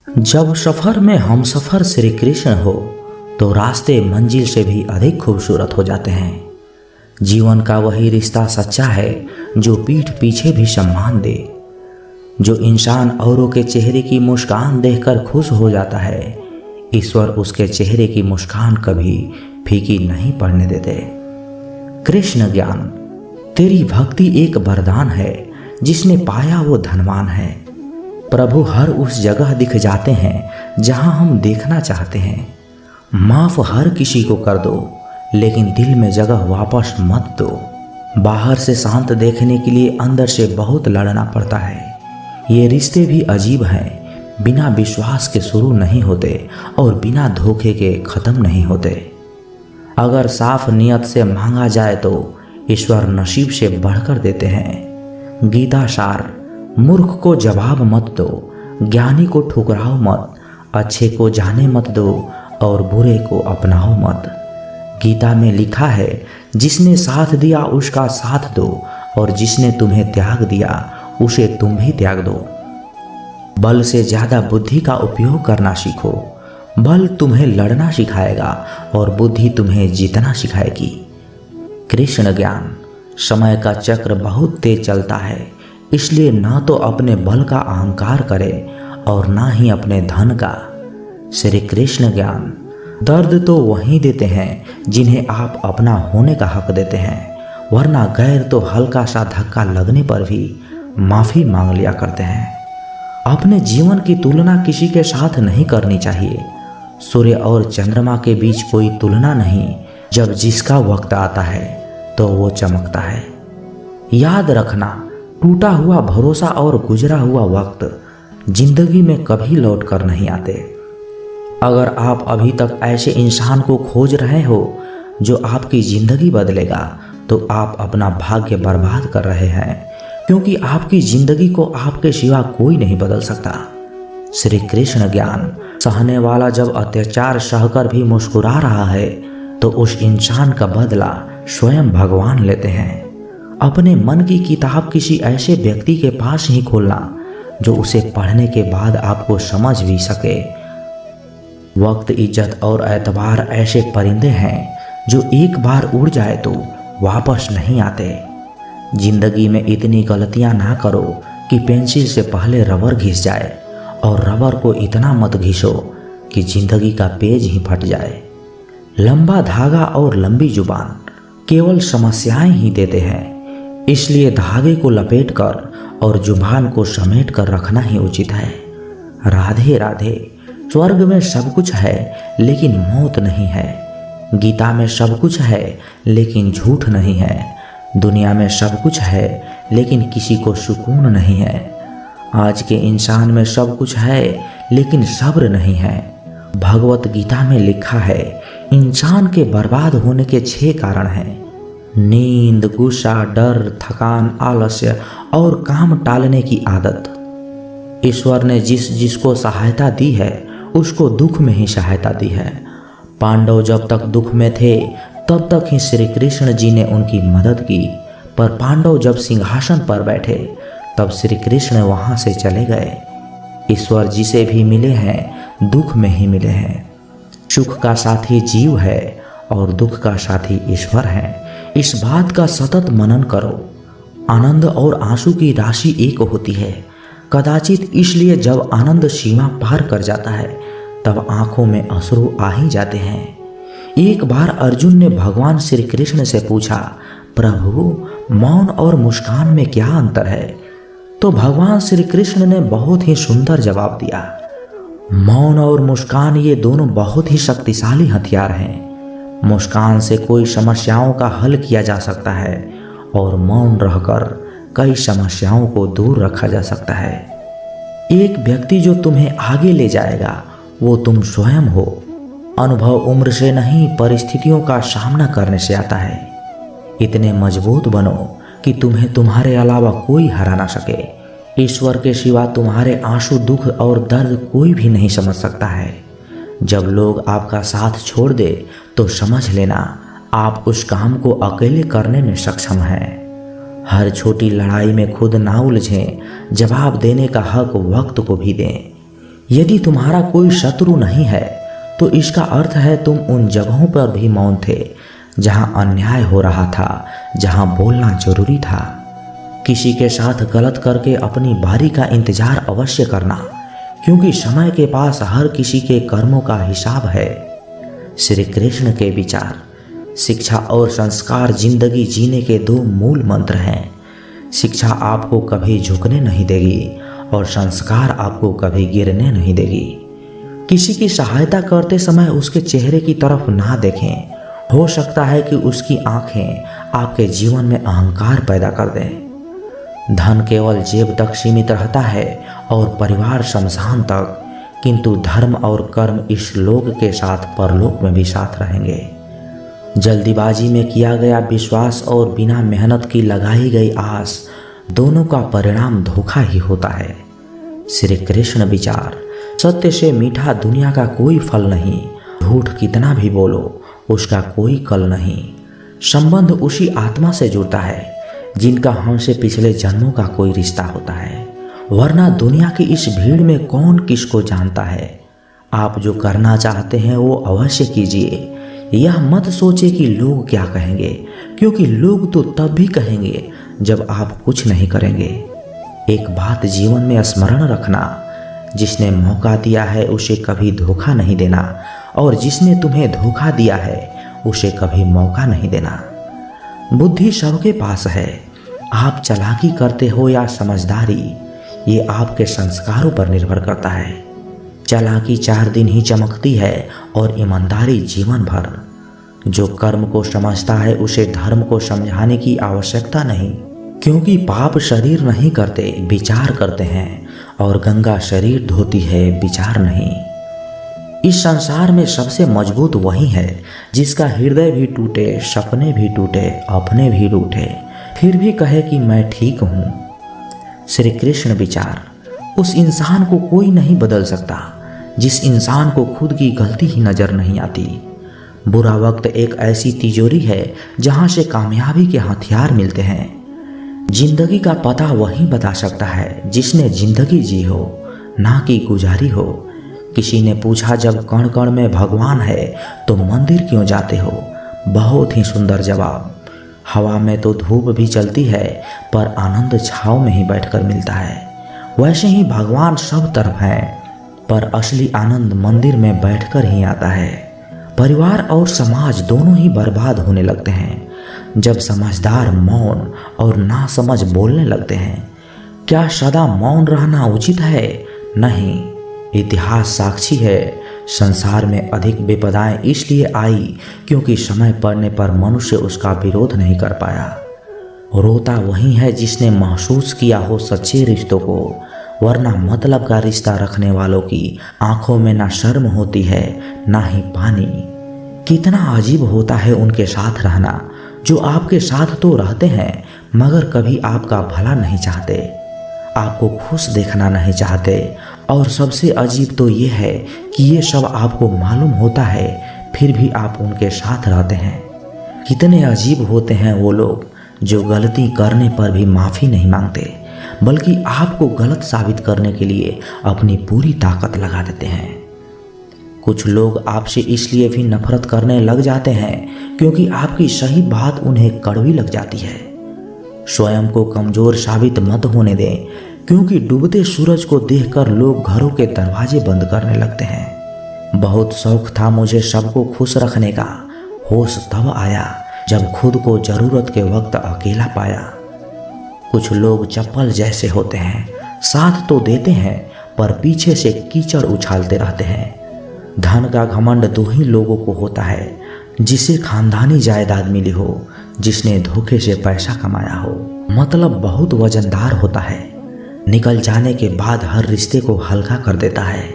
जब सफर में हम सफर श्री कृष्ण हो तो रास्ते मंजिल से भी अधिक खूबसूरत हो जाते हैं। जीवन का वही रिश्ता सच्चा है जो पीठ पीछे भी सम्मान दे, जो इंसान औरों के चेहरे की मुस्कान देखकर खुश हो जाता है। ईश्वर उसके चेहरे की मुस्कान कभी फीकी नहीं पड़ने देते। कृष्ण ज्ञान। तेरी भक्ति एक वरदान है, जिसने पाया वो धनवान है। प्रभु हर उस जगह दिख जाते हैं जहां हम देखना चाहते हैं। माफ हर किसी को कर दो, लेकिन दिल में जगह वापस मत दो। बाहर से शांत देखने के लिए अंदर से बहुत लड़ना पड़ता है। ये रिश्ते भी अजीब हैं, बिना विश्वास के शुरू नहीं होते और बिना धोखे के खत्म नहीं होते। अगर साफ नियत से मांगा जाए तो ईश्वर नसीब से बढ़कर देते हैं। गीता सार। मूर्ख को जवाब मत दो, ज्ञानी को ठुकराओ मत, अच्छे को जाने मत दो और बुरे को अपनाओ मत। गीता में लिखा है, जिसने साथ दिया उसका साथ दो और जिसने तुम्हें त्याग दिया उसे तुम भी त्याग दो। बल से ज्यादा बुद्धि का उपयोग करना सीखो। बल तुम्हें लड़ना सिखाएगा और बुद्धि तुम्हें जीतना सिखाएगी। कृष्ण ज्ञान। समय का चक्र बहुत तेज चलता है, इसलिए ना तो अपने बल का अहंकार करे और ना ही अपने धन का। श्री कृष्ण ज्ञान। दर्द तो वही देते हैं जिन्हें आप अपना होने का हक देते हैं, वरना गैर तो हल्का सा धक्का लगने पर भी माफी मांग लिया करते हैं। अपने जीवन की तुलना किसी के साथ नहीं करनी चाहिए। सूर्य और चंद्रमा के बीच कोई तुलना नहीं। जब जिसका वक्त आता है तो वो चमकता है। याद रखना, टूटा हुआ भरोसा और गुजरा हुआ वक्त जिंदगी में कभी लौट कर नहीं आते। अगर आप अभी तक ऐसे इंसान को खोज रहे हो जो आपकी जिंदगी बदलेगा, तो आप अपना भाग्य बर्बाद कर रहे हैं, क्योंकि आपकी जिंदगी को आपके सिवा कोई नहीं बदल सकता। श्री कृष्ण ज्ञान। सहने वाला जब अत्याचार सहकर भी मुस्कुरा रहा है तो उस इंसान का बदला स्वयं भगवान लेते हैं। अपने मन की किताब किसी ऐसे व्यक्ति के पास ही खोलना जो उसे पढ़ने के बाद आपको समझ भी सके। वक्त, इज्जत और एतबार ऐसे परिंदे हैं जो एक बार उड़ जाए तो वापस नहीं आते। जिंदगी में इतनी गलतियां ना करो कि पेंसिल से पहले रबर घिस जाए, और रबर को इतना मत घिसो कि जिंदगी का पेज ही फट जाए। लंबा धागा और लंबी जुबान केवल समस्याएं ही देते हैं, इसलिए धागे को लपेट कर और जुबान को समेट कर रखना ही उचित है। राधे राधे। स्वर्ग में सब कुछ है लेकिन मौत नहीं है। गीता में सब कुछ है लेकिन झूठ नहीं है। दुनिया में सब कुछ है लेकिन किसी को सुकून नहीं है। आज के इंसान में सब कुछ है लेकिन सब्र नहीं है। भगवत गीता में लिखा है, इंसान के बर्बाद होने के 6 कारण हैं। नींद, गुस्सा, डर, थकान, आलस्य और काम टालने की आदत। ईश्वर ने जिसको सहायता दी है उसको दुख में ही सहायता दी है। पांडव जब तक दुख में थे तब तक ही श्री कृष्ण जी ने उनकी मदद की, पर पांडव जब सिंहासन पर बैठे तब श्री कृष्ण वहां से चले गए। ईश्वर जिसे भी मिले हैं दुख में ही मिले हैं। सुख का साथी जीव है और दुख का साथी ईश्वर है। इस बात का सतत मनन करो। आनंद और आंसू की राशि एक होती है। कदाचित इसलिए जब आनंद सीमा पार कर जाता है तब आंखों में अश्रु आ ही जाते हैं। एक बार अर्जुन ने भगवान श्री कृष्ण से पूछा, प्रभु मौन और मुस्कान में क्या अंतर है? तो भगवान श्री कृष्ण ने बहुत ही सुंदर जवाब दिया, मौन और मुस्कान ये दोनों बहुत ही शक्तिशाली हथियार हैं। मुस्कान से कोई समस्याओं का हल किया जा सकता है और मौन रहकर कई समस्याओं को दूर रखा जा सकता है। एक व्यक्ति जो तुम्हें आगे ले जाएगा वो तुम स्वयं हो। अनुभव उम्र से नहीं परिस्थितियों का सामना करने से आता है। इतने मजबूत बनो कि तुम्हें तुम्हारे अलावा कोई हरा ना सके। ईश्वर के सिवा तुम्हारे आंसू, दुख और दर्द कोई भी नहीं समझ सकता है। जब लोग आपका साथ छोड़ दे तो समझ लेना आप उस काम को अकेले करने में सक्षम हैं। हर छोटी लड़ाई में खुद ना उलझें, जवाब देने का हक वक्त को भी दें। यदि तुम्हारा कोई शत्रु नहीं है तो इसका अर्थ है तुम उन जगहों पर भी मौन थे जहां अन्याय हो रहा था, जहां बोलना जरूरी था। किसी के साथ गलत करके अपनी बारी का इंतजार अवश्य करना, क्योंकि समय के पास हर किसी के कर्मों का हिसाब है। श्री कृष्ण के विचार। शिक्षा और संस्कार जिंदगी जीने के दो मूल मंत्र हैं। शिक्षा आपको कभी झुकने नहीं देगी और संस्कार आपको कभी गिरने नहीं देगी। किसी की सहायता करते समय उसके चेहरे की तरफ ना देखें। हो सकता है कि उसकी आंखें आपके जीवन में अहंकार पैदा कर दें। धन केवल जेब तक सीमित रहता है और परिवार शमशान तक, किंतु धर्म और कर्म इस लोक के साथ परलोक में भी साथ रहेंगे। जल्दीबाजी में किया गया विश्वास और बिना मेहनत की लगाई गई आस, दोनों का परिणाम धोखा ही होता है। श्री कृष्ण विचार। सत्य से मीठा दुनिया का कोई फल नहीं। झूठ कितना भी बोलो उसका कोई कल नहीं। संबंध उसी आत्मा से जुड़ता है जिनका हमसे पिछले जन्मों का कोई रिश्ता होता है, वरना दुनिया की इस भीड़ में कौन किसको जानता है। आप जो करना चाहते हैं वो अवश्य कीजिए। यह मत सोचे कि लोग क्या कहेंगे, क्योंकि लोग तो तब भी कहेंगे जब आप कुछ नहीं करेंगे। एक बात जीवन में स्मरण रखना, जिसने मौका दिया है उसे कभी धोखा नहीं देना, और जिसने तुम्हें धोखा दिया है उसे कभी मौका नहीं देना। बुद्धि सबके पास है। आप चालाकी करते हो या समझदारी, ये आपके संस्कारों पर निर्भर करता है। चालाकी 4 दिन ही चमकती है और ईमानदारी जीवन भर। जो कर्म को समझता है उसे धर्म को समझाने की आवश्यकता नहीं, क्योंकि पाप शरीर नहीं करते, विचार करते हैं, और गंगा शरीर धोती है, विचार नहीं। इस संसार में सबसे मजबूत वही है जिसका हृदय भी टूटे, सपने भी टूटे, अपने भी रूठे, फिर भी कहे कि मैं ठीक हूँ। श्री कृष्ण विचार। उस इंसान को कोई नहीं बदल सकता जिस इंसान को खुद की गलती ही नजर नहीं आती। बुरा वक्त एक ऐसी तिजोरी है जहां से कामयाबी के हथियार मिलते हैं। जिंदगी का पता वही बता सकता है जिसने जिंदगी जी हो, ना कि गुजारी हो। किसी ने पूछा, जब कण कण में भगवान है तो मंदिर क्यों जाते हो? बहुत ही सुंदर जवाब। हवा में तो धूप भी चलती है, पर आनंद छाव में ही बैठकर मिलता है। वैसे ही भगवान सब तरफ है, पर असली आनंद मंदिर में बैठकर ही आता है। परिवार और समाज दोनों ही बर्बाद होने लगते हैं जब समझदार मौन और नासमझ बोलने लगते हैं। क्या सदा मौन रहना उचित है? नहीं। इतिहास साक्षी है, संसार में अधिक विपदाएं इसलिए आई क्योंकि समय पड़ने पर मनुष्य उसका विरोध नहीं कर पाया। रोता वही है जिसने महसूस किया हो सच्चे रिश्तों को, वरना मतलब का रिश्ता रखने वालों की आंखों में ना शर्म होती है ना ही पानी। कितना अजीब होता है उनके साथ रहना जो आपके साथ तो रहते हैं मगर कभी आपका भला नहीं चाहते, आपको खुश देखना नहीं चाहते। और सबसे अजीब तो ये है कि ये सब आपको मालूम होता है फिर भी आप उनके साथ रहते हैं। कितने अजीब होते हैं वो लोग जो गलती करने पर भी माफ़ी नहीं मांगते, बल्कि आपको गलत साबित करने के लिए अपनी पूरी ताकत लगा देते हैं। कुछ लोग आपसे इसलिए भी नफरत करने लग जाते हैं क्योंकि आपकी सही बात उन्हें कड़वी लग जाती है। स्वयं को कमज़ोर साबित मत होने दें, क्योंकि डूबते सूरज को देखकर लोग घरों के दरवाजे बंद करने लगते हैं। बहुत शौक था मुझे सबको खुश रखने का, होश तब आया जब खुद को ज़रूरत के वक्त अकेला पाया। कुछ लोग चप्पल जैसे होते हैं, साथ तो देते हैं पर पीछे से कीचड़ उछालते रहते हैं। धन का घमंड 2 ही लोगों को होता है, जिसे खानदानी जायदाद मिली हो, जिसने धोखे से पैसा कमाया हो। मतलब बहुत वजनदार होता है, निकल जाने के बाद हर रिश्ते को हल्का कर देता है।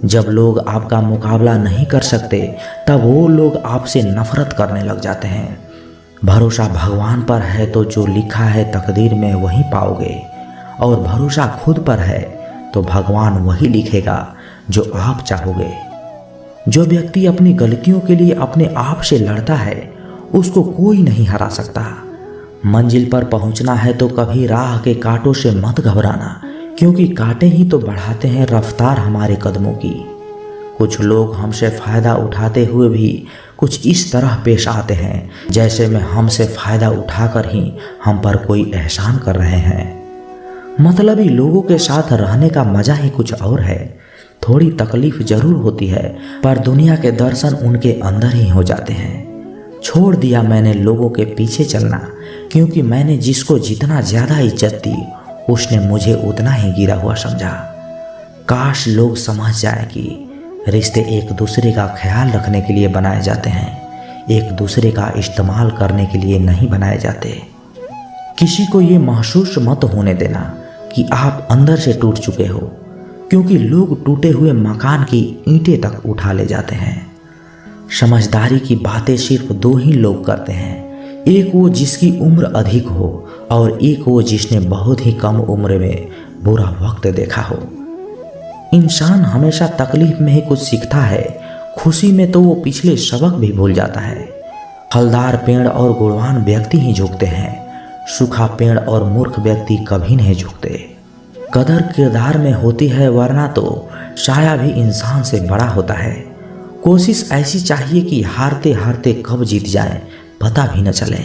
जब लोग आपका मुकाबला नहीं कर सकते तब वो लोग आपसे नफरत करने लग जाते हैं। भरोसा भगवान पर है तो जो लिखा है तकदीर में वही पाओगे, और भरोसा खुद पर है तो भगवान वही लिखेगा जो आप चाहोगे। जो व्यक्ति अपनी गलतियों के लिए अपने आप से लड़ता है उसको कोई नहीं हरा सकता। मंजिल पर पहुंचना है तो कभी राह के कांटों से मत घबराना, क्योंकि कांटे ही तो बढ़ाते हैं रफ्तार हमारे कदमों की। कुछ लोग हमसे फ़ायदा उठाते हुए भी कुछ इस तरह पेश आते हैं जैसे में हमसे फ़ायदा उठाकर ही हम पर कोई एहसान कर रहे हैं। मतलबी लोगों के साथ रहने का मज़ा ही कुछ और है। थोड़ी तकलीफ ज़रूर होती है, पर दुनिया के दर्शन उनके अंदर ही हो जाते हैं। छोड़ दिया मैंने लोगों के पीछे चलना, क्योंकि मैंने जिसको जितना ज़्यादा इज्जत दी उसने मुझे उतना ही गिरा हुआ समझा। काश लोग समझ जाए कि रिश्ते एक दूसरे का ख्याल रखने के लिए बनाए जाते हैं, एक दूसरे का इस्तेमाल करने के लिए नहीं बनाए जाते। किसी को ये महसूस मत होने देना कि आप अंदर से टूट चुके हो, क्योंकि लोग टूटे हुए मकान की ईंटें तक उठा ले जाते हैं। समझदारी की बातें सिर्फ दो ही लोग करते हैं, एक वो जिसकी उम्र अधिक हो और एक वो जिसने बहुत ही कम उम्र में बुरा वक्त देखा हो। इंसान हमेशा तकलीफ में ही कुछ सीखता है, खुशी में तो वो पिछले सबक भी भूल जाता है। फलदार पेड़ और गुणवान व्यक्ति ही झुकते हैं, सूखा पेड़ और मूर्ख व्यक्ति कभी नहीं झुकते। कदर किरदार में होती है, वरना तो साया भी इंसान से बड़ा होता है। कोशिश ऐसी चाहिए कि हारते हारते कब जीत जाए पता भी न चले।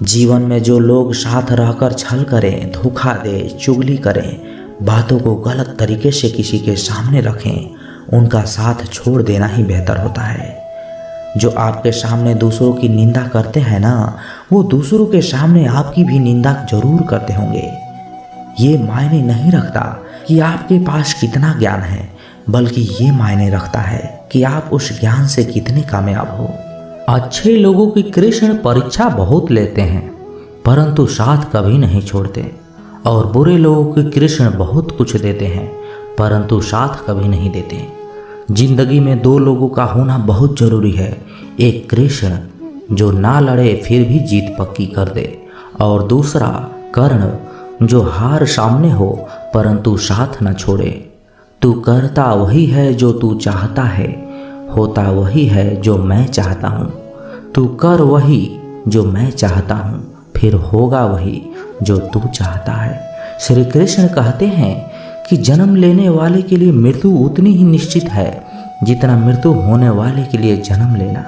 जीवन में जो लोग साथ रहकर छल करें, धोखा दे, चुगली करें, बातों को गलत तरीके से किसी के सामने रखें, उनका साथ छोड़ देना ही बेहतर होता है। जो आपके सामने दूसरों की निंदा करते हैं ना, वो दूसरों के सामने आपकी भी निंदा जरूर करते होंगे। ये मायने नहीं रखता कि आपके पास कितना ज्ञान है, बल्कि ये मायने रखता है कि आप उस ज्ञान से कितने कामयाब हो। अच्छे लोगों की कृष्ण परीक्षा बहुत लेते हैं, परंतु साथ कभी नहीं छोड़ते, और बुरे लोगों की कृष्ण बहुत कुछ देते हैं, परंतु साथ कभी नहीं देते। जिंदगी में दो लोगों का होना बहुत जरूरी है, एक कृष्ण जो ना लड़े फिर भी जीत पक्की कर दे, और दूसरा कर्ण जो हार सामने हो परंतु साथ न छोड़े। तू करता वही है जो तू चाहता है, होता वही है जो मैं चाहता हूँ। तू कर वही जो मैं चाहता हूँ, फिर होगा वही जो तू चाहता है। श्री कृष्ण कहते हैं कि जन्म लेने वाले के लिए मृत्यु उतनी ही निश्चित है जितना मृत्यु होने वाले के लिए जन्म लेना।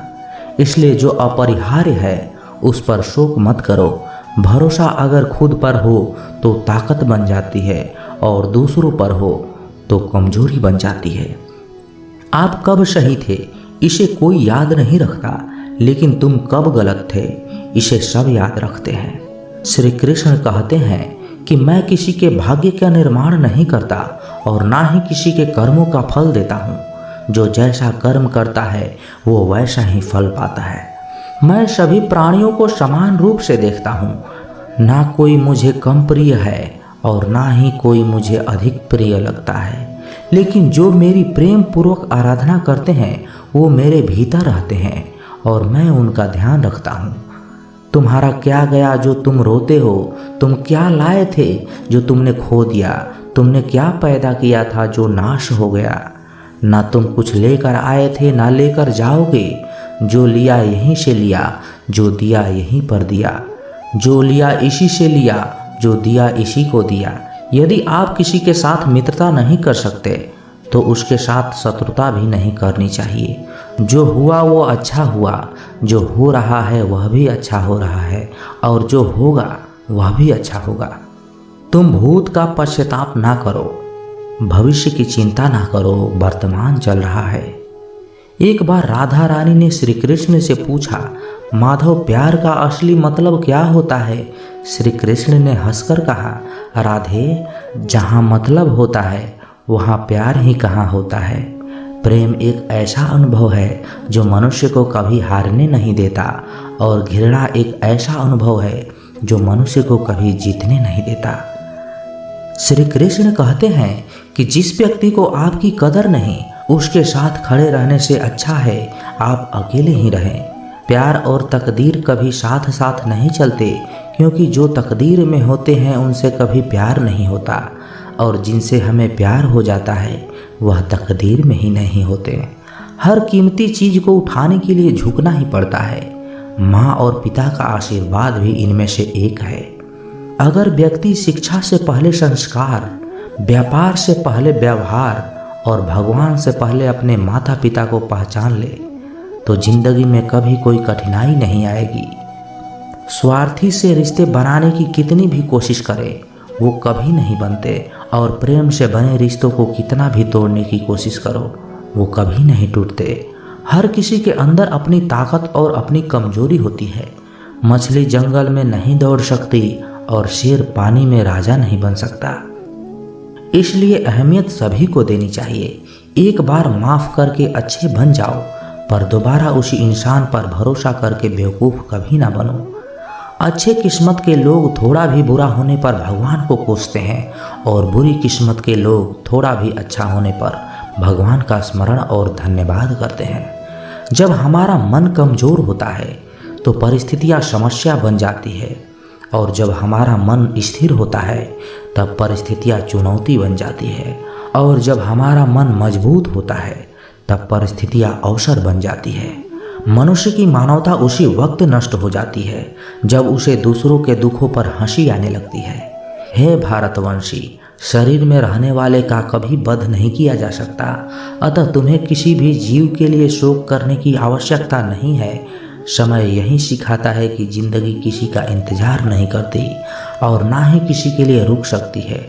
इसलिए जो अपरिहार्य है उस पर शोक मत करो। भरोसा अगर खुद पर हो तो ताकत बन जाती है, और दूसरों पर हो तो कमजोरी बन जाती है। आप कब सही थे इसे कोई याद नहीं रखता, लेकिन तुम कब गलत थे इसे सब याद रखते हैं। श्री कृष्ण कहते हैं कि मैं किसी के भाग्य का निर्माण नहीं करता और ना ही किसी के कर्मों का फल देता हूँ। जो जैसा कर्म करता है वो वैसा ही फल पाता है। मैं सभी प्राणियों को समान रूप से देखता हूँ, ना कोई मुझे कम प्रिय है और ना ही कोई मुझे अधिक प्रिय लगता है। लेकिन जो मेरी प्रेम पूर्वक आराधना करते हैं वो मेरे भीतर रहते हैं और मैं उनका ध्यान रखता हूँ। तुम्हारा क्या गया जो तुम रोते हो? तुम क्या लाए थे जो तुमने खो दिया? तुमने क्या पैदा किया था जो नाश हो गया? ना तुम कुछ लेकर आए थे ना लेकर जाओगे। जो लिया यहीं से लिया, जो दिया यहीं पर दिया। जो लिया इसी से लिया, जो दिया इसी को दिया। यदि आप किसी के साथ मित्रता नहीं कर सकते तो उसके साथ शत्रुता भी नहीं करनी चाहिए। जो हुआ वो अच्छा हुआ, जो हो रहा है वह भी अच्छा हो रहा है, और जो होगा वह भी अच्छा होगा। तुम भूत का पश्चाताप ना करो, भविष्य की चिंता ना करो, वर्तमान चल रहा है। एक बार राधा रानी ने श्री कृष्ण से पूछा, माधव प्यार का असली मतलब क्या होता है? श्री कृष्ण ने हंसकर कहा, राधे, जहाँ मतलब होता है वहाँ प्यार ही कहाँ होता है। प्रेम एक ऐसा अनुभव है जो मनुष्य को कभी हारने नहीं देता, और घृणा एक ऐसा अनुभव है जो मनुष्य को कभी जीतने नहीं देता। श्री कृष्ण कहते हैं कि जिस व्यक्ति को आपकी कदर नहीं, उसके साथ खड़े रहने से अच्छा है आप अकेले ही रहें। प्यार और तकदीर कभी साथ साथ नहीं चलते, क्योंकि जो तकदीर में होते हैं उनसे कभी प्यार नहीं होता, और जिनसे हमें प्यार हो जाता है वह तकदीर में ही नहीं होते। हर कीमती चीज़ को उठाने के लिए झुकना ही पड़ता है। माँ और पिता का आशीर्वाद भी इनमें से एक है। अगर व्यक्ति शिक्षा से पहले संस्कार, व्यापार से पहले व्यवहार और भगवान से पहले अपने माता पिता को पहचान ले तो जिंदगी में कभी कोई कठिनाई नहीं आएगी। स्वार्थी से रिश्ते बनाने की कितनी भी कोशिश करे वो कभी नहीं बनते, और प्रेम से बने रिश्तों को कितना भी तोड़ने की कोशिश करो वो कभी नहीं टूटते। हर किसी के अंदर अपनी ताकत और अपनी कमजोरी होती है। मछली जंगल में नहीं दौड़ सकती और शेर पानी में राजा नहीं बन सकता। इसलिए अहमियत सभी को देनी चाहिए। एक बार माफ करके अच्छे बन जाओ, पर दोबारा उसी इंसान पर भरोसा करके बेवकूफ़ कभी ना बनो। अच्छे किस्मत के लोग थोड़ा भी बुरा होने पर भगवान को कोसते हैं, और बुरी किस्मत के लोग थोड़ा भी अच्छा होने पर भगवान का स्मरण और धन्यवाद करते हैं। जब हमारा मन कमज़ोर होता है तो परिस्थितियाँ समस्या बन जाती है, और जब हमारा मन स्थिर होता है तब परिस्थितियाँ चुनौती बन जाती है, और जब हमारा मन मजबूत होता है तब परिस्थितियाँ अवसर बन जाती है। मनुष्य की मानवता उसी वक्त नष्ट हो जाती है जब उसे दूसरों के दुखों पर हंसी आने लगती है। हे भारतवंशी, शरीर में रहने वाले का कभी वध नहीं किया जा सकता, अतः तुम्हें किसी भी जीव के लिए शोक करने की आवश्यकता नहीं है। समय यही सिखाता है कि जिंदगी किसी का इंतजार नहीं करती और ना ही किसी के लिए रुक सकती है।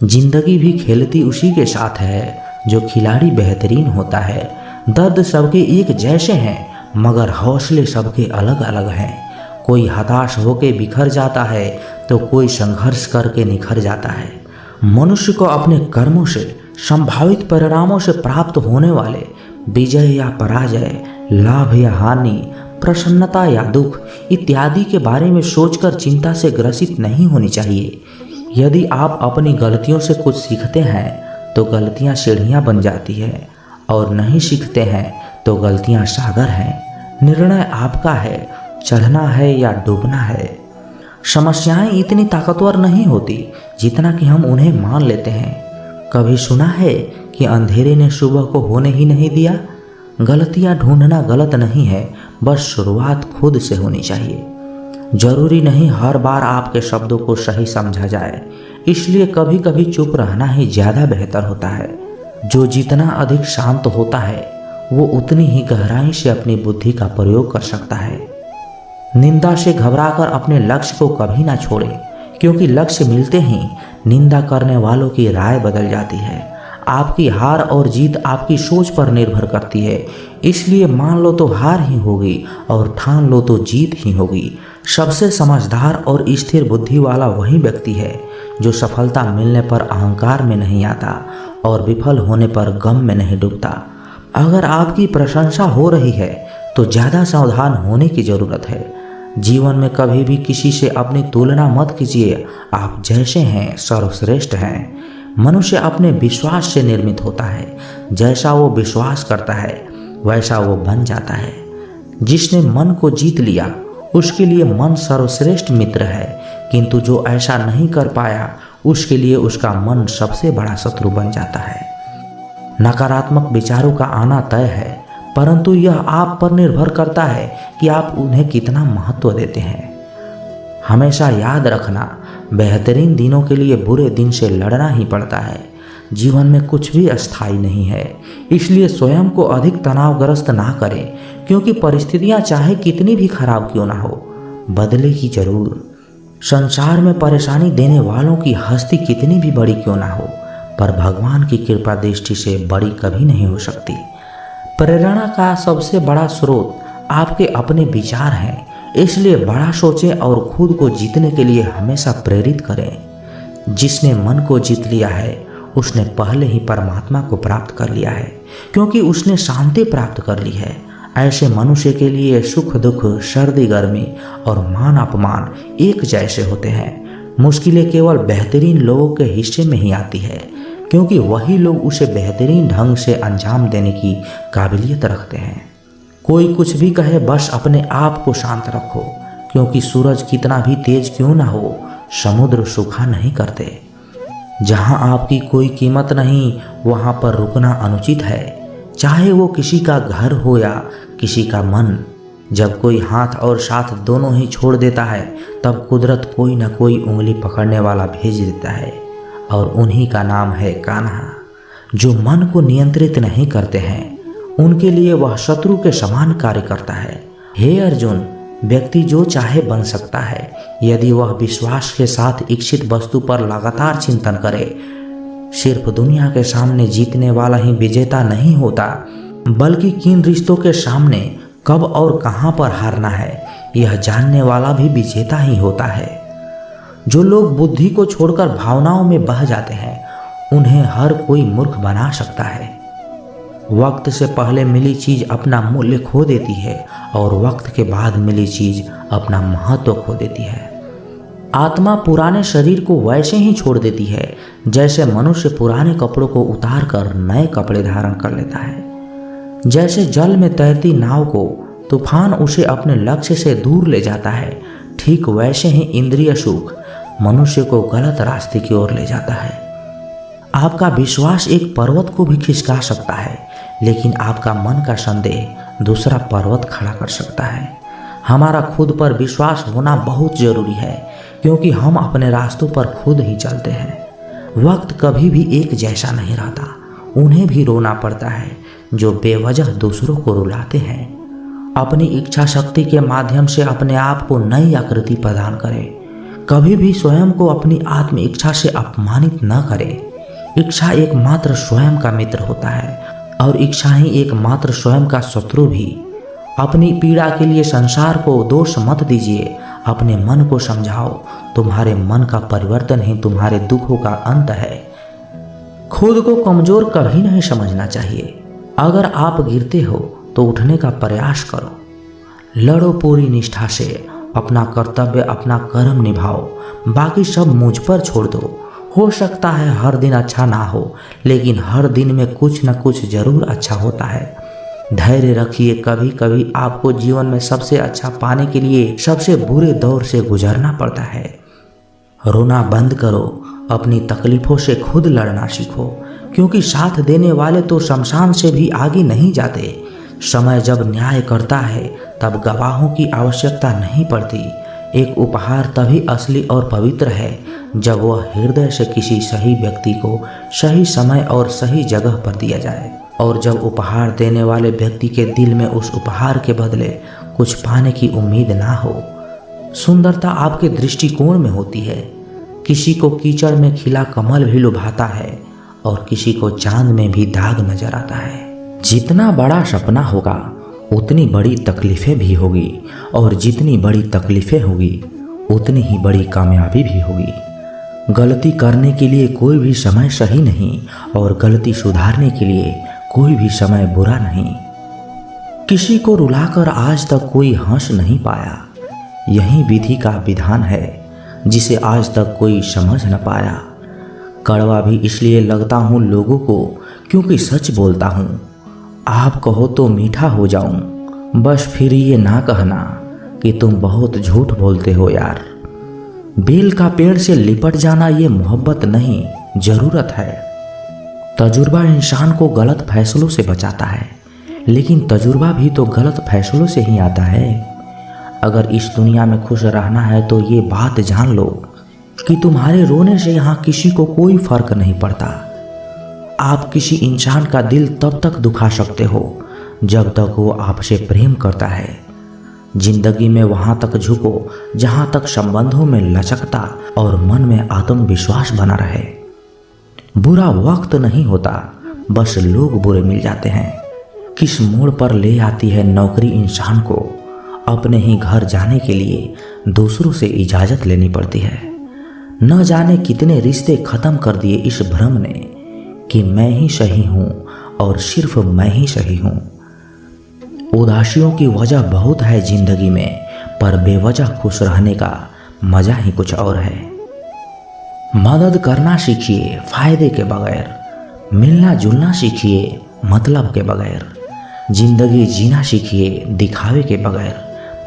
जिंदगी भी खेलती उसी के साथ है जो खिलाड़ी बेहतरीन होता है। दर्द सबके एक जैसे हैं मगर हौसले सबके अलग अलग हैं। कोई हताश होकर बिखर जाता है तो कोई संघर्ष करके निखर जाता है। मनुष्य को अपने कर्मों से संभावित परिणामों से प्राप्त होने वाले विजय या पराजय, लाभ या हानि, प्रसन्नता या दुख इत्यादि के बारे में सोचकर चिंता से ग्रसित नहीं होनी चाहिए। यदि आप अपनी गलतियों से कुछ सीखते हैं तो गलतियां सीढ़ियां बन जाती है, और नहीं सीखते हैं तो गलतियां सागर हैं। निर्णय आपका है, चढ़ना है या डूबना है। समस्याएं इतनी ताकतवर नहीं होती जितना कि हम उन्हें मान लेते हैं। कभी सुना है कि अंधेरे ने सुबह को होने ही नहीं दिया? गलतियां ढूंढना गलत नहीं है, बस शुरुआत खुद से होनी चाहिए। जरूरी नहीं हर बार आपके शब्दों को सही समझा जाए, इसलिए कभी कभी चुप रहना ही ज़्यादा बेहतर होता है। जो जितना अधिक शांत होता है वो उतनी ही गहराई से अपनी बुद्धि का प्रयोग कर सकता है। निंदा से घबराकर अपने लक्ष्य को कभी ना छोड़ें, क्योंकि लक्ष्य मिलते ही निंदा करने वालों की राय बदल जाती है। आपकी हार और जीत आपकी सोच पर निर्भर करती है, इसलिए मान लो तो हार ही होगी और ठान लो तो जीत ही होगी। सबसे समझदार और स्थिर बुद्धि वाला वही व्यक्ति है जो सफलता मिलने पर अहंकार में नहीं आता और विफल होने पर गम में नहीं डूबता। अगर आपकी प्रशंसा हो रही है तो ज़्यादा सावधान होने की ज़रूरत है। जीवन में कभी भी किसी से अपनी तुलना मत कीजिए। आप जैसे हैं सर्वश्रेष्ठ हैं। मनुष्य अपने विश्वास से निर्मित होता है। जैसा वो विश्वास करता है वैसा वो बन जाता है। जिसने मन को जीत लिया उसके लिए मन सर्वश्रेष्ठ मित्र है, किंतु जो ऐसा नहीं कर पाया उसके लिए उसका मन सबसे बड़ा शत्रु बन जाता है। नकारात्मक विचारों का आना तय है, परंतु यह आप पर निर्भर करता है कि आप उन्हें कितना महत्व देते हैं। हमेशा याद रखना, बेहतरीन दिनों के लिए बुरे दिन से लड़ना ही पड़ता है। जीवन में कुछ भी अस्थायी नहीं है, इसलिए स्वयं को अधिक तनावग्रस्त ना करें, क्योंकि परिस्थितियां चाहे कितनी भी खराब क्यों ना हो बदलेगी जरूर। संसार में परेशानी देने वालों की हस्ती कितनी भी बड़ी क्यों ना हो, पर भगवान की कृपा दृष्टि से बड़ी कभी नहीं हो सकती। प्रेरणा का सबसे बड़ा स्रोत आपके अपने विचार हैं, इसलिए बड़ा सोचें और खुद को जीतने के लिए हमेशा प्रेरित करें। जिसने मन को जीत लिया है उसने पहले ही परमात्मा को प्राप्त कर लिया है, क्योंकि उसने शांति प्राप्त कर ली है। ऐसे मनुष्य के लिए सुख दुख, सर्दी गर्मी और मान अपमान एक जैसे होते हैं। मुश्किलें केवल बेहतरीन लोगों के हिस्से में ही आती है, क्योंकि वही लोग उसे बेहतरीन ढंग से अंजाम देने की काबिलियत रखते हैं। कोई कुछ भी कहे, बस अपने आप को शांत रखो, क्योंकि सूरज कितना भी तेज क्यों ना हो समुद्र सूखा नहीं करते। जहाँ आपकी कोई कीमत नहीं वहाँ पर रुकना अनुचित है, चाहे वो किसी का घर हो या किसी का मन। जब कोई हाथ और साथ दोनों ही छोड़ देता है तब कुदरत कोई न कोई उंगली पकड़ने वाला भेज देता है। और उन्हीं का नाम है कान्हा। जो मन को नियंत्रित नहीं करते हैं उनके लिए वह शत्रु के समान कार्य करता है। हे अर्जुन, व्यक्ति जो चाहे बन सकता है यदि वह विश्वास के साथ इच्छित वस्तु पर लगातार चिंतन करे। सिर्फ दुनिया के सामने जीतने वाला ही विजेता नहीं होता, बल्कि किन रिश्तों के सामने कब और कहां पर हारना है यह जानने वाला भी विजेता ही होता है। जो लोग बुद्धि को छोड़कर भावनाओं में बह जाते हैं उन्हें हर कोई मूर्ख बना सकता है। वक्त से पहले मिली चीज अपना मूल्य खो देती है और वक्त के बाद मिली चीज अपना महत्व खो देती है। आत्मा पुराने शरीर को वैसे ही छोड़ देती है जैसे मनुष्य पुराने कपड़ों को उतार कर नए कपड़े धारण कर लेता है। जैसे जल में तैरती नाव को तूफान उसे अपने लक्ष्य से दूर ले जाता है, ठीक वैसे ही इंद्रिय सुख मनुष्य को गलत रास्ते की ओर ले जाता है। आपका विश्वास एक पर्वत को भी खिसका सकता है, लेकिन आपका मन का संदेह दूसरा पर्वत खड़ा कर सकता है। हमारा खुद पर विश्वास होना बहुत जरूरी है, क्योंकि हम अपने रास्तों पर खुद ही चलते हैं। वक्त कभी भी एक जैसा नहीं रहता, उन्हें भी रोना पड़ता है जो बेवजह दूसरों को रुलाते हैं। अपनी इच्छा शक्ति के माध्यम से अपने आप को नई आकृति प्रदान करें। कभी भी स्वयं को अपनी आत्म इच्छा से अपमानित न करें। इच्छा एकमात्र स्वयं का मित्र होता है और इच्छा ही एकमात्र स्वयं का शत्रु भी। अपनी पीड़ा के लिए संसार को दोष मत दीजिए, अपने मन को समझाओ। तुम्हारे मन का परिवर्तन ही तुम्हारे दुखों का अंत है। खुद को कमजोर कभी नहीं समझना चाहिए। अगर आप गिरते हो तो उठने का प्रयास करो। लड़ो पूरी निष्ठा से, अपना कर्तव्य अपना कर्म निभाओ, बाकी सब मुझ पर छोड़ दो। हो सकता है हर दिन अच्छा ना हो, लेकिन हर दिन में कुछ न कुछ जरूर अच्छा होता है। धैर्य रखिए, कभी कभी आपको जीवन में सबसे अच्छा पाने के लिए सबसे बुरे दौर से गुजरना पड़ता है। रोना बंद करो, अपनी तकलीफों से खुद लड़ना सीखो, क्योंकि साथ देने वाले तो शमशान से भी आगे नहीं जाते। समय जब न्याय करता है तब गवाहों की आवश्यकता नहीं पड़ती। एक उपहार तभी असली और पवित्र है जब वह हृदय से किसी सही व्यक्ति को सही समय और सही जगह पर दिया जाए, और जब उपहार देने वाले व्यक्ति के दिल में उस उपहार के बदले कुछ पाने की उम्मीद ना हो। सुंदरता आपके दृष्टिकोण में होती है। किसी को कीचड़ में खिला कमल भी लुभाता है और किसी को चांद में भी दाग नजर आता है। जितना बड़ा सपना होगा उतनी बड़ी तकलीफें भी होगी, और जितनी बड़ी तकलीफें होगी उतनी ही बड़ी कामयाबी भी होगी। गलती करने के लिए कोई भी समय सही नहीं, और गलती सुधारने के लिए कोई भी समय बुरा नहीं। किसी को रुलाकर आज तक कोई हंस नहीं पाया। यही विधि का विधान है जिसे आज तक कोई समझ न पाया। कड़वा भी इसलिए लगता हूँ लोगों को क्योंकि सच बोलता हूँ। आप कहो तो मीठा हो जाऊं, बस फिर ये ना कहना कि तुम बहुत झूठ बोलते हो यार। बेल का पेड़ से लिपट जाना ये मोहब्बत नहीं, जरूरत है। तजुर्बा इंसान को गलत फैसलों से बचाता है, लेकिन तजुर्बा भी तो गलत फैसलों से ही आता है। अगर इस दुनिया में खुश रहना है तो ये बात जान लो कि तुम्हारे रोने से यहाँ किसी को कोई फर्क नहीं पड़ता। आप किसी इंसान का दिल तब तक दुखा सकते हो जब तक वो आपसे प्रेम करता है। जिंदगी में वहां तक झुको जहां तक संबंधों में लचकता और मन में आत्मविश्वास बना रहे। बुरा वक्त नहीं होता, बस लोग बुरे मिल जाते हैं। किस मोड़ पर ले आती है नौकरी इंसान को अपने ही घर जाने के लिए दूसरों से इजाजत लेनी पड़ती है। न जाने कितने रिश्ते खत्म कर दिए इस भ्रम ने कि मैं ही सही हूं और सिर्फ मैं ही सही हूं। उदासियों की वजह बहुत है जिंदगी में, पर बेवजह खुश रहने का मजा ही कुछ और है। मदद करना सीखिए फायदे के बगैर, मिलना जुलना सीखिए मतलब के बगैर, जिंदगी जीना सीखिए दिखावे के बगैर,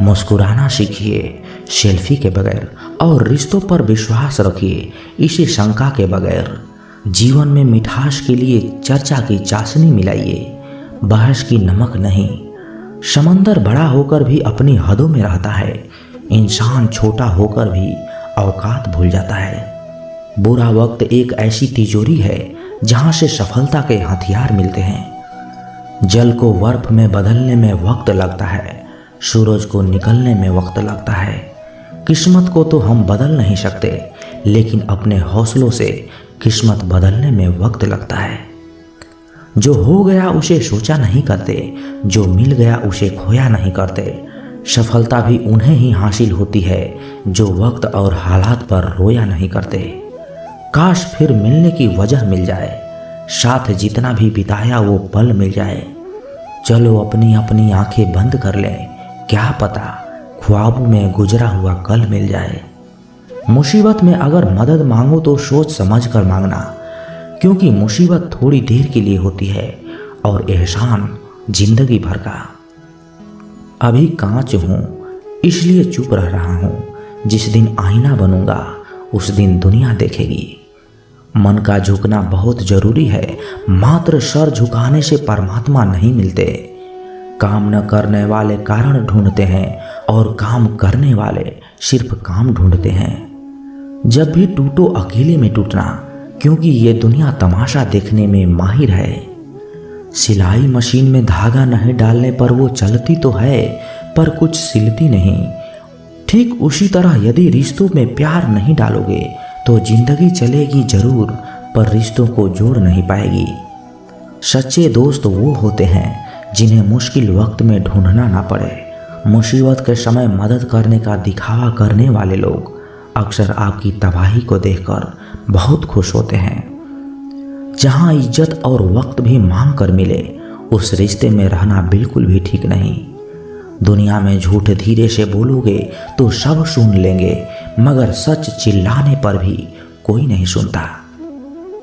मुस्कुराना सीखिए सेल्फी के बगैर, और रिश्तों पर विश्वास रखिए इसी शंका के बगैर। जीवन में मिठास के लिए चर्चा की चाशनी मिलाइए, बहस की नमक नहीं। समंदर बड़ा होकर भी अपनी हदों में रहता है, इंसान छोटा होकर भी औकात भूल जाता है। बुरा वक्त एक ऐसी तिजोरी है जहां से सफलता के हथियार मिलते हैं। जल को बर्फ में बदलने में वक्त लगता है, सूरज को निकलने में वक्त लगता है। किस्मत को तो हम बदल नहीं सकते, लेकिन अपने हौसलों से किस्मत बदलने में वक्त लगता है। जो हो गया उसे सोचा नहीं करते, जो मिल गया उसे खोया नहीं करते। सफलता भी उन्हें ही हासिल होती है जो वक्त और हालात पर रोया नहीं करते। काश फिर मिलने की वजह मिल जाए, साथ जितना भी बिताया वो पल मिल जाए। चलो अपनी अपनी आंखें बंद कर लें, क्या पता ख्वाबों में गुजरा हुआ कल मिल जाए। मुसीबत में अगर मदद मांगो तो सोच समझ कर मांगना, क्योंकि मुसीबत थोड़ी देर के लिए होती है और एहसान जिंदगी भर का। अभी कांच हूँ इसलिए चुप रह रहा हूँ, जिस दिन आईना बनूंगा उस दिन दुनिया देखेगी। मन का झुकना बहुत जरूरी है, मात्र सर झुकाने से परमात्मा नहीं मिलते। काम न करने वाले कारण ढूंढते हैं और काम करने वाले सिर्फ काम ढूंढते हैं। जब भी टूटो अकेले में टूटना, क्योंकि ये दुनिया तमाशा देखने में माहिर है। सिलाई मशीन में धागा नहीं डालने पर वो चलती तो है, पर कुछ सिलती नहीं। ठीक उसी तरह यदि रिश्तों में प्यार नहीं डालोगे तो जिंदगी चलेगी जरूर, पर रिश्तों को जोड़ नहीं पाएगी। सच्चे दोस्त वो होते हैं जिन्हें मुश्किल वक्त में ढूंढना ना पड़े। मुसीबत के समय मदद करने का दिखावा करने वाले लोग अक्सर आपकी तबाही को देखकर बहुत खुश होते हैं। जहां इज्जत और वक्त भी मांग कर मिले, उस रिश्ते में रहना बिल्कुल भी ठीक नहीं। दुनिया में झूठ धीरे से बोलोगे तो सब सुन लेंगे, मगर सच चिल्लाने पर भी कोई नहीं सुनता।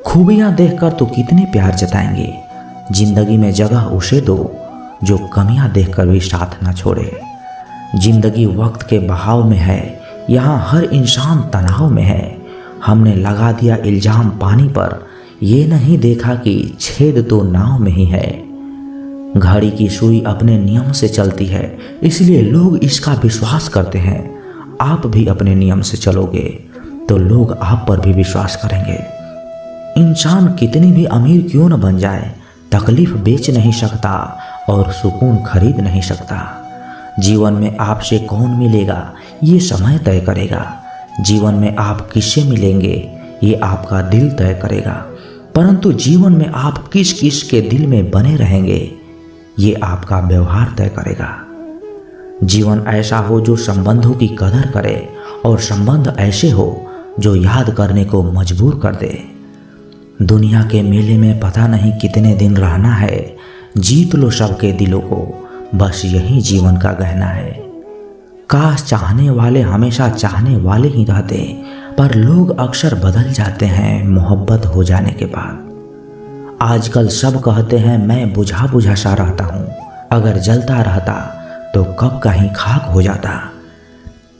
खूबियां देखकर तो कितने प्यार जताएंगे। जिंदगी में जगह उसे दो जो कमियां देखकर भी साथ ना छोड़े। जिंदगी वक्त के बहाव में है, यहाँ हर इंसान तनाव में है। हमने लगा दिया इल्जाम पानी पर, ये नहीं देखा कि छेद तो नाव में ही है। घड़ी की सुई अपने नियम से चलती है, इसलिए लोग इसका विश्वास करते हैं। आप भी अपने नियम से चलोगे तो लोग आप पर भी विश्वास करेंगे। इंसान कितनी भी अमीर क्यों न बन जाए, तकलीफ बेच नहीं सकता और सुकून खरीद नहीं सकता। जीवन में आपसे कौन मिलेगा ये समय तय करेगा। जीवन में आप किससे मिलेंगे ये आपका दिल तय करेगा। परंतु जीवन में आप किस किस के दिल में बने रहेंगे ये आपका व्यवहार तय करेगा। जीवन ऐसा हो जो संबंधों की कदर करे, और संबंध ऐसे हो जो याद करने को मजबूर कर दे। दुनिया के मेले में पता नहीं कितने दिन रहना है, जीत लो सबके दिलों को, बस यही जीवन का गहना है। काश चाहने वाले हमेशा चाहने वाले ही रहते, पर लोग अक्सर बदल जाते हैं मोहब्बत हो जाने के बाद। आजकल सब कहते हैं मैं बुझा बुझा सा रहता हूँ, अगर जलता रहता तो कब कहीं खाक हो जाता।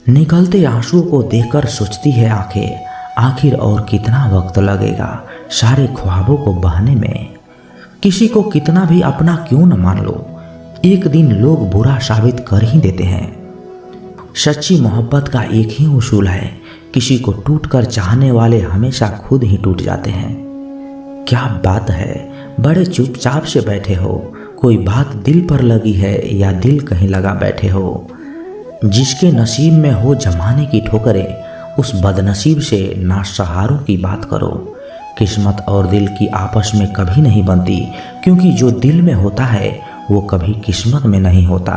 निकलते आंसुओं को देखकर सोचती है आंखें, आखिर और कितना वक्त लगेगा सारे ख्वाबों को बहने में। किसी को कितना भी अपना क्यों न मान लो, एक दिन लोग बुरा साबित कर ही देते हैं। सच्ची मोहब्बत का एक ही उसूल है, किसी को टूटकर चाहने वाले हमेशा खुद ही टूट जाते हैं। क्या बात है, बड़े चुपचाप से बैठे हो, कोई बात दिल पर लगी है या दिल कहीं लगा बैठे हो। जिसके नसीब में हो जमाने की ठोकरें, उस बदनसीब से नासहारों की बात करो। किस्मत और दिल की आपस में कभी नहीं बनती, क्योंकि जो दिल में होता है वो कभी किस्मत में नहीं होता।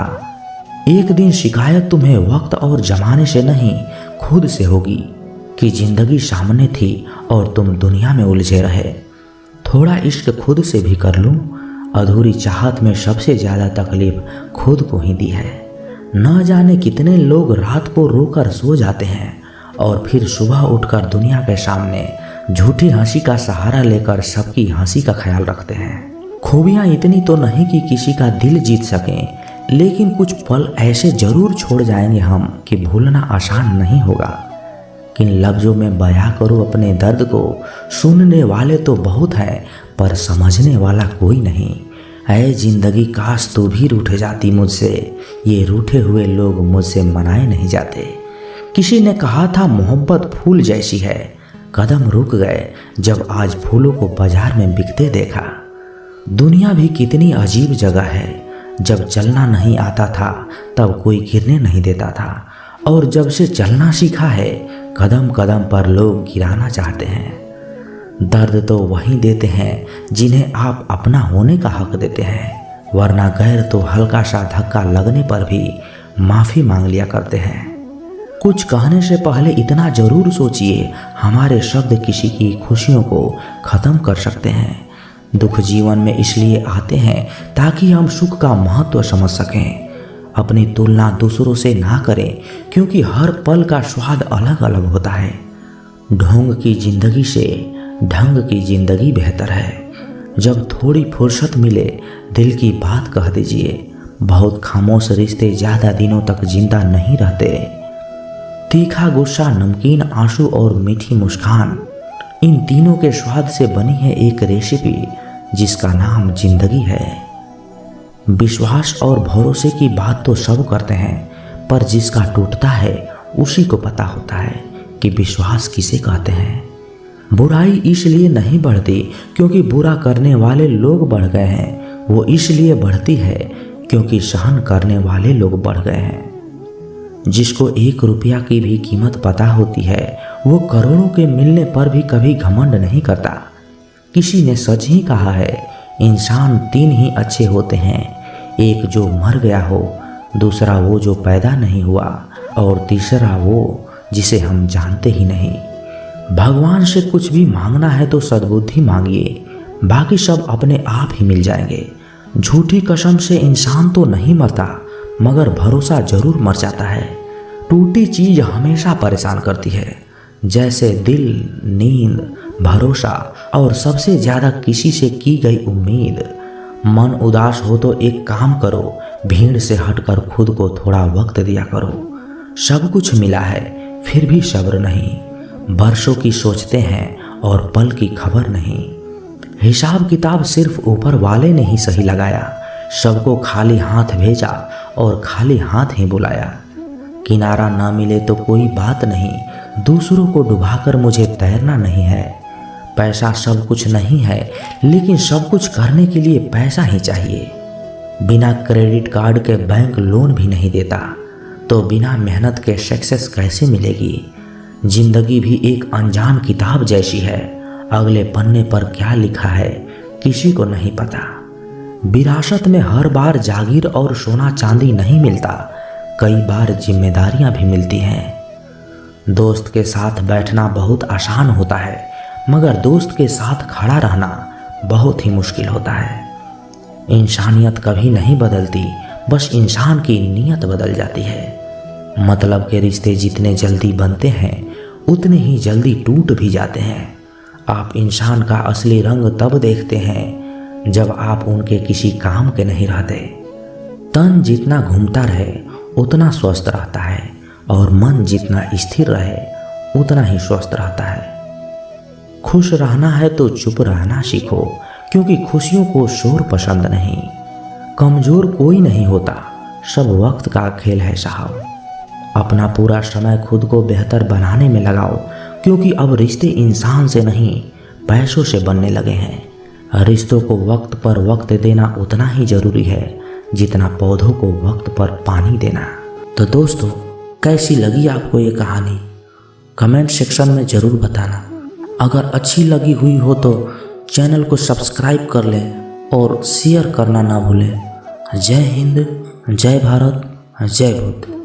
एक दिन शिकायत तुम्हें वक्त और जमाने से नहीं खुद से होगी कि जिंदगी सामने थी और तुम दुनिया में उलझे रहे। थोड़ा इश्क खुद से भी कर लूं, अधूरी चाहत में सबसे ज़्यादा तकलीफ खुद को ही दी है। न जाने कितने लोग रात को रोकर सो जाते हैं और फिर सुबह उठकर दुनिया के सामने झूठी हंसी का सहारा लेकर सबकी हंसी का ख्याल रखते हैं। खूबियाँ इतनी तो नहीं कि किसी का दिल जीत सकें, लेकिन कुछ पल ऐसे जरूर छोड़ जाएंगे हम कि भूलना आसान नहीं होगा। किन लफ्ज़ों में बयां करो अपने दर्द को, सुनने वाले तो बहुत हैं पर समझने वाला कोई नहीं। ऐ जिंदगी काश तू भी रूठ जाती मुझसे, ये रूठे हुए लोग मुझसे मनाए नहीं जाते। किसी ने कहा था मोहब्बत फूल जैसी है, कदम रुक गए जब आज फूलों को बाजार में बिकते देखा। दुनिया भी कितनी अजीब जगह है। जब चलना नहीं आता था तब कोई गिरने नहीं देता था, और जब से चलना सीखा है कदम कदम पर लोग गिराना चाहते हैं। दर्द तो वही देते हैं जिन्हें आप अपना होने का हक देते हैं, वरना गैर तो हल्का सा धक्का लगने पर भी माफ़ी मांग लिया करते हैं। कुछ कहने से पहले इतना ज़रूर सोचिए, हमारे शब्द किसी की खुशियों को ख़त्म कर सकते हैं। दुख जीवन में इसलिए आते हैं ताकि हम सुख का महत्व समझ सकें। अपनी तुलना दूसरों से ना करें, क्योंकि हर पल का स्वाद अलग अलग होता है। ढोंग की जिंदगी से ढंग की जिंदगी बेहतर है। जब थोड़ी फुर्सत मिले दिल की बात कह दीजिए। बहुत खामोश रिश्ते ज़्यादा दिनों तक जिंदा नहीं रहते। तीखा गुस्सा, नमकीन आंसू और मीठी मुस्कान, इन तीनों के स्वाद से बनी है एक रेसिपी जिसका नाम जिंदगी है। विश्वास और भरोसे की बात तो सब करते हैं, पर जिसका टूटता है उसी को पता होता है कि विश्वास किसे कहते हैं। बुराई इसलिए नहीं बढ़ती क्योंकि बुरा करने वाले लोग बढ़ गए हैं, वो इसलिए बढ़ती है क्योंकि सहन करने वाले लोग बढ़ गए हैं। जिसको 1 रुपया की भी कीमत पता होती है वो करोड़ों के मिलने पर भी कभी घमंड नहीं करता। किसी ने सच ही कहा है, इंसान 3 ही अच्छे होते हैं, एक जो मर गया हो, दूसरा वो जो पैदा नहीं हुआ, और तीसरा वो जिसे हम जानते ही नहीं। भगवान से कुछ भी मांगना है तो सद्बुद्धि मांगिए, बाकी सब अपने आप ही मिल जाएंगे। झूठी कसम से इंसान तो नहीं मरता, मगर भरोसा जरूर मर जाता है। टूटी चीज हमेशा परेशान करती है, जैसे दिल, नींद, भरोसा और सबसे ज्यादा किसी से की गई उम्मीद। मन उदास हो तो एक काम करो, भीड़ से हटकर खुद को थोड़ा वक्त दिया करो। सब कुछ मिला है फिर भी सब्र नहीं, बरसों की सोचते हैं और पल की खबर नहीं। हिसाब किताब सिर्फ ऊपर वाले ने ही सही लगाया, सबको खाली हाथ भेजा और खाली हाथ ही बुलाया। किनारा ना मिले तो कोई बात नहीं, दूसरों को डुबाकर मुझे तैरना नहीं है। पैसा सब कुछ नहीं है, लेकिन सब कुछ करने के लिए पैसा ही चाहिए। बिना क्रेडिट कार्ड के बैंक लोन भी नहीं देता, तो बिना मेहनत के सक्सेस कैसे मिलेगी। जिंदगी भी एक अनजान किताब जैसी है, अगले पन्ने पर क्या लिखा है किसी को नहीं पता। विरासत में हर बार जागीर और सोना चांदी नहीं मिलता, कई बार जिम्मेदारियां भी मिलती हैं। दोस्त के साथ बैठना बहुत आसान होता है, मगर दोस्त के साथ खड़ा रहना बहुत ही मुश्किल होता है। इंसानियत कभी नहीं बदलती, बस इंसान की नीयत बदल जाती है। मतलब के रिश्ते जितने जल्दी बनते हैं उतने ही जल्दी टूट भी जाते हैं। आप इंसान का असली रंग तब देखते हैं जब आप उनके किसी काम के नहीं रहते। तन जितना घूमता रहे उतना स्वस्थ रहता है, और मन जितना स्थिर रहे उतना ही स्वस्थ रहता है। खुश रहना है तो चुप रहना सीखो, क्योंकि खुशियों को शोर पसंद नहीं। कमजोर कोई नहीं होता, सब वक्त का खेल है साहब। अपना पूरा समय खुद को बेहतर बनाने में लगाओ, क्योंकि अब रिश्ते इंसान से नहीं पैसों से बनने लगे हैं। रिश्तों को वक्त पर वक्त देना उतना ही जरूरी है जितना पौधों को वक्त पर पानी देना। तो दोस्तों, कैसी लगी आपको ये कहानी कमेंट सेक्शन में ज़रूर बताना। अगर अच्छी लगी हुई हो तो चैनल को सब्सक्राइब कर लें और शेयर करना ना भूलें। जय हिंद, जय भारत, जय बुद्ध।